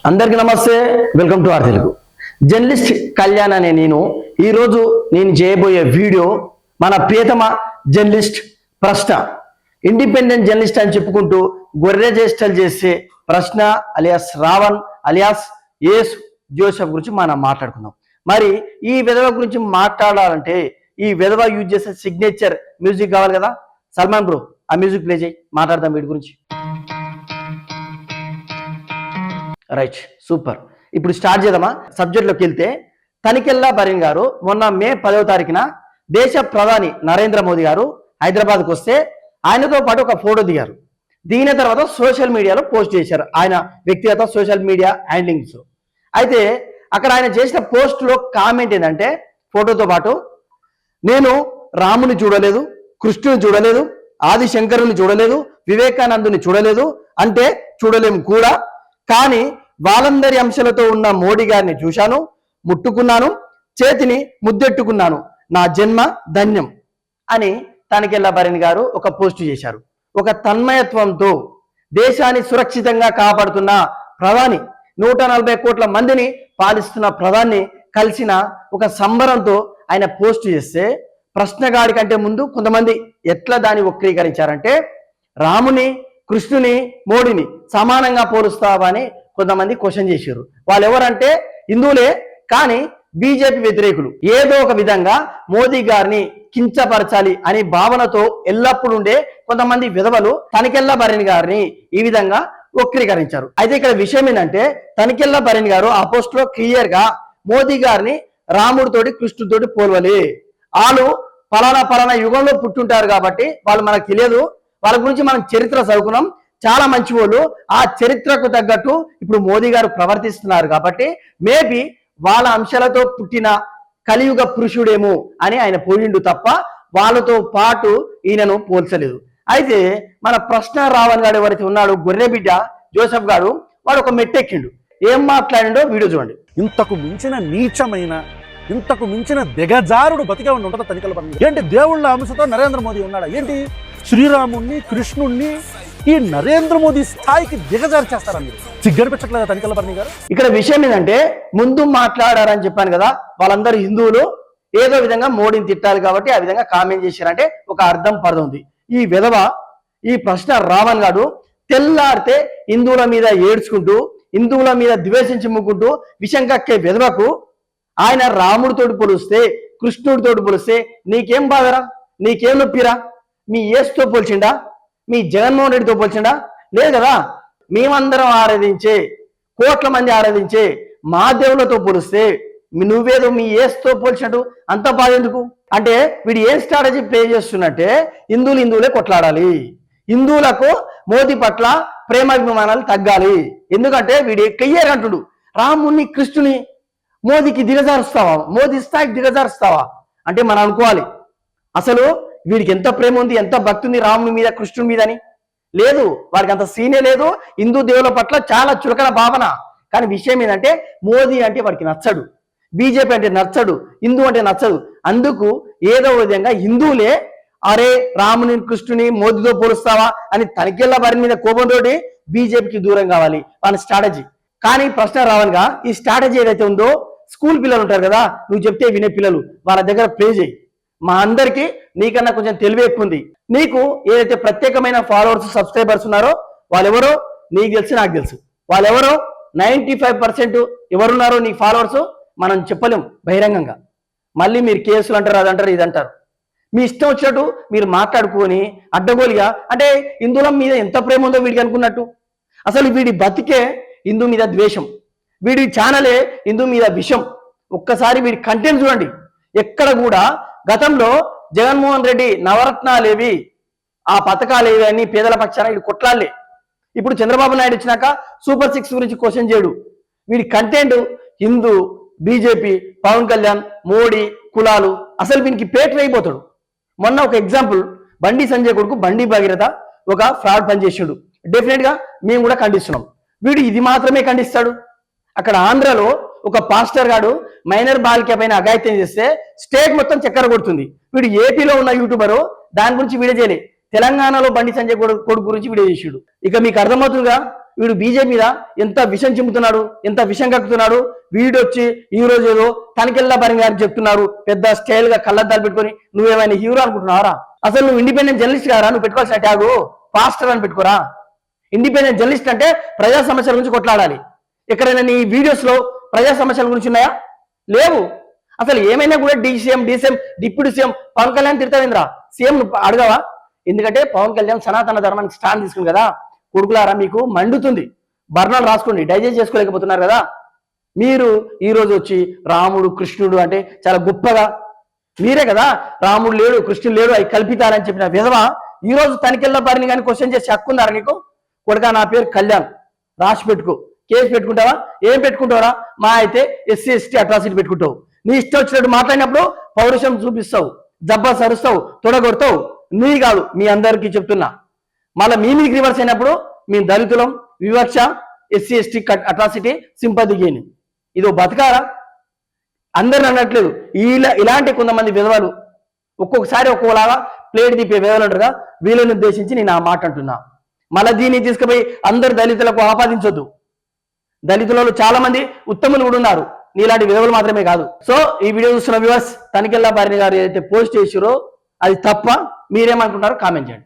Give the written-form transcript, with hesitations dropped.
అందరికీ నమస్తే, welcome to our Telugu. Journalist Kalyan అనే ఈరోజు నేను చేయబోయే వీడియో మన ప్రియతమ జర్నలిస్ట్ ప్రశ్న, ఇండిపెండెంట్ జర్నలిస్ట్ అని చెప్పుకుంటూ గొర్రె చేష్టలు చేసే ప్రశ్న అలియాస్ రావణ్ అలియాస్ ఏస్ జోసెఫ్ గురించి మనం మాట్లాడుకుందాం. మరి ఈ విధవ గురించి మాట్లాడాలంటే ఈ విధవ యూజ్ చేసే సిగ్నేచర్ మ్యూజిక్ కావాలి కదా. సల్మాన్ బ్రో, ఆ మ్యూజిక్ ప్లే చేయి, మాట్లాడదాం వీటి గురించి. Right, super. ఇప్పుడు స్టార్ట్ చేద్దామా? సబ్జెక్ట్లోకి వెళ్తే, తనికెళ్ళ బరీన్ గారు మొన్న మే 10వ తారీఖున దేశ ప్రధాని నరేంద్ర మోదీ గారు హైదరాబాద్కు వస్తే ఆయనతో పాటు ఒక ఫోటో దిగారు. దిగిన తర్వాత సోషల్ మీడియాలో పోస్ట్ చేశారు, ఆయన వ్యక్తిగత సోషల్ మీడియా హ్యాండ్లింగ్స్. అయితే అక్కడ ఆయన చేసిన పోస్ట్లో కామెంట్ ఏంటంటే, ఫోటోతో పాటు నేను రాముని చూడలేదు, కృష్ణుని చూడలేదు, ఆదిశంకరుని చూడలేదు, వివేకానందుని చూడలేదు, అంటే చూడలేము కూడా, కానీ వాళ్ళందరి అంశాలతో ఉన్న మోడీ గారిని చూశాను, ముట్టుకున్నాను, చేతిని ముద్దెట్టుకున్నాను, నా జన్మ ధన్యం అని తనికెళ్ళ బరీన్ గారు ఒక పోస్ట్ చేశారు. ఒక తన్మయత్వంతో దేశాన్ని సురక్షితంగా కాపాడుతున్న ప్రధాని, 140 కోట్ల మందిని పాలిస్తున్న ప్రధాని కలిసిన ఒక సంబరంతో ఆయన పోస్ట్ చేస్తే, ప్రశ్నగాడి కంటే ముందు కొంతమంది ఎట్లా దాన్ని వక్రీకరించారంటే, రాముని, కృష్ణుని, మోడీని సమానంగా పోలుస్తావా అని కొంతమంది క్వశ్చన్ చేశారు. వాళ్ళు ఎవరంటే హిందువులే, కానీ బీజేపీ వ్యతిరేకులు. ఏదో ఒక విధంగా మోదీ గారిని కించపరచాలి అనే భావనతో ఎల్లప్పుడూ ఉండే కొంతమంది విధవలు తనికెళ్ళ బరీన్ గారిని ఈ విధంగా వక్రీకరించారు. అయితే ఇక్కడ విషయం ఏంటంటే, తనికెళ్ళ బరీన్ గారు ఆ పోస్ట్ లో క్లియర్ గా మోదీ గారిని రాముడితోటి కృష్ణుడితోటి పోల్వలే. వాళ్ళు పలానా యుగంలో పుట్టుంటారు కాబట్టి వాళ్ళు మనకు తెలియదు, వాళ్ళ గురించి మనం చరిత్ర చదువుకున్నాం, చాలా మంచి వాళ్ళు, ఆ చరిత్రకు తగ్గట్టు ఇప్పుడు మోదీ గారు ప్రవర్తిస్తున్నారు కాబట్టి మేబీ వాళ్ళ అంశాలతో పుట్టిన కలియుగ పురుషుడేమో అని ఆయన పోయిండు తప్ప వాళ్ళతో పాటు ఈయనను పోల్చలేదు. అయితే మన ప్రశ్న రావణ్ గారు ఎవరైతే ఉన్నాడు, గొర్రె బిడ్డ జోసెఫ్ గారు, వాడు ఒక మెట్టెక్కిండు. ఏం మాట్లాడిండో వీడియో చూడండి. ఇంతకు మించిన నీచమైన, ఇంతకు మించిన దిగజారుడు బతికే ఉంటుందా తనికెళ్ళ బరీన్? ఏంటి దేవుళ్ళ అంశతో నరేంద్ర మోదీ ఉన్నాడా? ఏంటి శ్రీరాముణ్ణి, కృష్ణుణ్ణి ఈ నరేంద్ర మోదీ స్థాయికి దిగజారు చేస్తారా? మీరు సిగ్గనిపించట్లేదా తనికెళ్ళ బరీన్ గారు? ఇక్కడ విషయం ఏంటంటే, ముందు మాట్లాడారని చెప్పాను కదా, వాళ్ళందరూ హిందువులు, ఏదో విధంగా మోడీని తిట్టాలి కాబట్టి ఆ విధంగా కామెంట్ చేశారంటే ఒక అర్థం పర్థం ఉంది. ఈ విధవ, ఈ ప్రశ్న రావణ్ గారు తెల్లారితే హిందువుల మీద ఏడ్చుకుంటూ, హిందువుల మీద ద్వేషించి ముక్కుంటూ విషం కక్కే విధవకు ఆయన రాముడితోటి పోలిస్తే, కృష్ణుడితోటి పోలిస్తే నీకేం బాధరా, నీకేం నొప్పిరా? మీ ఏసుతో పోల్చిండా? మీ జగన్మోహన్ రెడ్డితో పోల్చిండా? లేదు కదా. మేమందరం ఆరాధించే, కోట్ల మంది ఆరాధించే మా దేవులతో పోలిస్తే నువ్వేదో మీ ఏసుతో పోల్చినట్టు అంత బాధ ఎందుకు? అంటే వీడు ఏం స్ట్రాటజీ ప్లే చేస్తున్నట్టే, హిందువులే కొట్లాడాలి, హిందువులకు మోదీ పట్ల ప్రేమాభిమానాలు తగ్గాలి. ఎందుకంటే వీడు క్లియర్ అంటుడు, రాముని, కృష్ణుని మోదీకి దిగజారుస్తావా, మోదీ స్థాయికి దిగజారుస్తావా అంటే మనం అనుకోవాలి, అసలు వీడికి ఎంత ప్రేమ ఉంది, ఎంత భక్తి ఉంది రాముని మీద, కృష్ణుని మీద అని. లేదు, వాడికి అంత సీనే లేదు, హిందూ దేవుల పట్ల చాలా చులకన భావన. కానీ విషయం ఏంటంటే, మోదీ అంటే వాడికి నచ్చడు, బీజేపీ అంటే నచ్చడు, హిందూ అంటే నచ్చదు. అందుకు ఏదో విధంగా హిందువులే అరే రాముని, కృష్ణుని మోదీతో పోలుస్తావా అని తనికెళ్ళ బరీన్ మీద కోపంతో బీజేపీకి దూరం కావాలి వాళ్ళ స్ట్రాటజీ. కానీ ప్రశ్న రావణ్గా ఈ స్ట్రాటజీ ఏదైతే ఉందో, స్కూల్ పిల్లలు ఉంటారు కదా, నువ్వు చెప్తే వినే పిల్లలు, వాళ్ళ దగ్గర ప్లే చేయి. మా అందరికీ నీకన్నా కొంచెం తెలివి ఎక్కువ ఉంది. నీకు ఏదైతే ప్రత్యేకమైన ఫాలోవర్స్, సబ్స్క్రైబర్స్ ఉన్నారో వాళ్ళెవరో నీకు తెలుసు, నాకు తెలుసు. వాళ్ళెవరో 95% ఎవరున్నారో నీ ఫాలోవర్స్ మనం చెప్పలేం బహిరంగంగా. మళ్ళీ మీరు కేసులు అంటారు, అదంటారు, ఇదంటారు. మీ ఇష్టం వచ్చినట్టు మీరు మాట్లాడుకొని అడ్డగోలుగా, అంటే హిందువుల మీద ఎంత ప్రేమ ఉందో వీడికి అనుకున్నట్టు. అసలు వీడి బతికే హిందూ మీద ద్వేషం, వీడి ఛానలే హిందూ మీద విషం. ఒక్కసారి వీడి కంటెంట్ చూడండి. ఎక్కడ కూడా గతంలో జగన్మోహన్ రెడ్డి నవరత్నాలేవి, ఆ పథకాలేవి అని పేదల పక్షాన వీడు కొట్లాడలే. ఇప్పుడు చంద్రబాబు నాయుడు వచ్చినాక సూపర్ 6 గురించి క్వశ్చన్ చేయడు. వీడి కంటెంట్ హిందూ, బీజేపీ, పవన్ కళ్యాణ్, మోడీ, కులాలు, అసలు వీనికి పేట అయిపోతాడు. మొన్న ఒక ఎగ్జాంపుల్, బండి సంజయ్ కొడుకు బండి భగీరథ ఒక ఫ్రాడ్ పనిచేసాడు. డెఫినెట్ గా మేము కూడా ఖండిస్తున్నాం. వీడు ఇది మాత్రమే ఖండిస్తాడు. అక్కడ ఆంధ్రలో ఒక పాస్టర్ గాడు మైనర్ బాలిక పైన అఘాయిత్యం చేస్తే స్టేట్ మొత్తం చక్కెర కొడుతుంది. వీడు ఏపీలో ఉన్న యూట్యూబరు దాని గురించి వీడియో చేయలే, తెలంగాణలో బండి సంజయ్ కొడుకు గురించి వీడియో చేసాడు. ఇక మీకు అర్థమవుతుందిగా వీడు బీజేపీ మీద ఎంత విషం చిమ్ముతున్నాడు, ఎంత విషం కక్కుతున్నాడు. వీడు వచ్చి ఈ రోజు ఏదో తనికెళ్ళ భరణి గారిని చెప్తున్నారు, పెద్ద స్టైల్ గా కళ్ళద్దాలు పెట్టుకొని. నువ్వేమైనా హీరో అనుకుంటున్నావరా? అసలు నువ్వు ఇండిపెండెంట్ జర్నలిస్ట్ కారా? నువ్వు పెట్టుకోవాల్సిన ట్యాగు పాస్టర్ అని పెట్టుకోరా. ఇండిపెండెంట్ జర్నలిస్ట్ అంటే ప్రజా సమస్యల గురించి కొట్లాడాలి. ఎక్కడైనా నీ వీడియోస్ లో ప్రజా సమస్యల గురించి ఉన్నాయా? లేవు. అసలు ఏమైనా కూడా DCM deputy CM Pawan Kalyan తిడతావేంద్రా? సీఎం అడగవా? ఎందుకంటే పవన్ కళ్యాణ్ సనాతన ధర్మానికి స్టాండ్ తీసుకుంది కదా. కొడుకులారా, మీకు మండుతుంది, బర్ణాలు రాసుకోండి, డైజెస్ట్ చేసుకోలేకపోతున్నారు కదా. మీరు ఈ రోజు వచ్చి రాముడు కృష్ణుడు అంటే చాలా గొప్పగా, మీరే కదా రాముడు లేడు కృష్ణుడు లేడు అవి కల్పితారని చెప్పిన విధవ ఈ రోజు తనికెళ్ళ బారిని కానీ క్వశ్చన్ చేసి హక్కు ఉందారా నీకు? కొడుకా, నా పేరు కళ్యాణ్, రాసి పెట్టుకో. కేసు పెట్టుకుంటావా? ఏం పెట్టుకుంటావరా? మా అయితే ఎస్సీ ఎస్టీ అట్రాసిటీ పెట్టుకుంటావు. నీ ఇష్టం వచ్చినట్టు మాట్లాడినప్పుడు పౌరుషం చూపిస్తావు, జబ్బా సరుస్తావు, తొడగొడతావు. నీ కాదు, మీ అందరికీ చెప్తున్నా. మళ్ళీ మీకు రివర్స్ అయినప్పుడు మీ దళితులం, వివక్ష, ఎస్సీ ఎస్టీ అట్రాసిటీ, సింపతి గేని. ఇదో బతకారా? అందరిని అనట్లేదు, ఇలాంటి కొంతమంది విధవలు ఒక్కొక్కసారి ఒక్కోలాగా ప్లేట్ తిప్పే విధవలు అంటారుగా, వీళ్ళని ఉద్దేశించి నేను ఆ మాట అంటున్నా. మళ్ళీ దీన్ని తీసుకుపోయి అందరు దళితులకు ఆపాదించొద్దు. దళితులలో చాలా మంది ఉత్తములు కూడా ఉన్నారు, నీలాంటి విధవలు మాత్రమే కాదు. సో ఈ వీడియో చూస్తున్న వ్యూవర్స్, తనికెళ్ళ భరణి గారు ఏదైతే పోస్ట్ చేసిరో అది తప్ప, మీరేమనుకుంటారో కామెంట్ చేయండి.